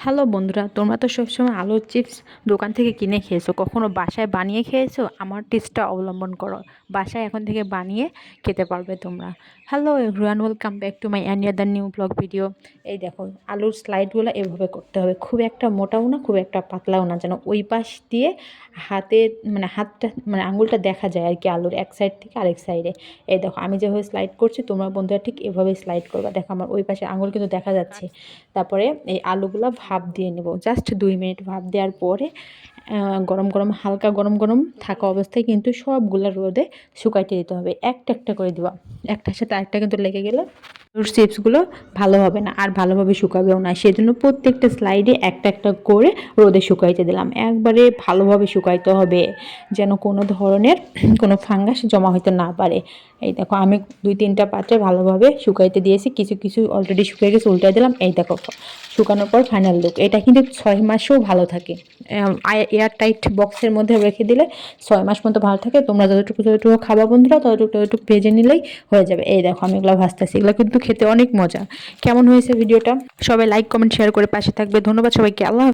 Hello বন্ধুরা, তোমরা তো সবসময় আলুর চিপস দোকান থেকে কিনে খেয়েছো, কখনো বাসায় বানিয়ে খেয়েছো? আমার টিপসটা অবলম্বন করো, বাসায় এখন থেকে বানিয়ে খেতে পারবে তোমরা। Hello everyone, welcome back to my another new blog video. এই দেখো, আলুর স্লাইডগুলো এভাবে করতে হবে, খুব একটা মোটাও না খুব একটা পাতলাও না, যেন ওই পাশ দিয়ে হাতে হাতটা আঙুলটা দেখা যায় আর কি, আলুর এক সাইড থেকে আরেক সাইডে। এই দেখো আমি যেভাবে স্লাইড করছি, তোমরা বন্ধুরা ঠিক এভাবেই স্লাইড করবা। দেখো আমার ওই পাশে আঙুল কিন্তু দেখা যাচ্ছে। তারপরে এই আলুগুলো ভাপ দিয়ে নেব, জাস্ট 2 মিনিট ভাপ দেওয়ার পরে গরম গরম হালকা গরম গরম থাকা অবস্থায় কিন্তু সবগুলো রোদে শুকাইতে দিতে হবে, একটা একটা করে দেওয়া। একটার সাথে আরেকটা কিন্তু লেগে গেলে আলুর চিপসগুলো ভালো হবে না আর ভালোভাবে শুকাবেও না। সেজন্য প্রত্যেকটা স্লাইডে একটা একটা করে রোদে শুকাইতে দিলাম, একবারে ভালোভাবে শুকাইতে হবে, যেন কোনো ধরনের কোনো ফাঙ্গাস জমা হইতে না পারে। এই দেখো আমি 2-3টা পাত্রে ভালোভাবে শুকাইতে দিয়েছি, কিছু কিছু অলরেডি শুকিয়ে গেছে, উল্টে দিলাম। এই দেখো শুকানোর পর ফাইনাল লুক। এটা কিন্তু 6 মাসেও ভালো থাকে, এয়ার টাইট বক্সের মধ্যে রেখে দিলে 6 মাস মতো ভালো থাকে। তোমরা যতটুকু যতটুকু খাবা বন্ধুরা ততটুকু ভেজে নিলেই হয়ে যাবে। এই দেখো আমি এগুলো ভাজতেছি, এগুলো কিন্তু খেতে অনেক মজা। কেমন হয়েছে ভিডিওটা? সবাই লাইক কমেন্ট শেয়ার করে পাশে থাকবে। ধন্যবাদ সবাইকে। আল্লাহ।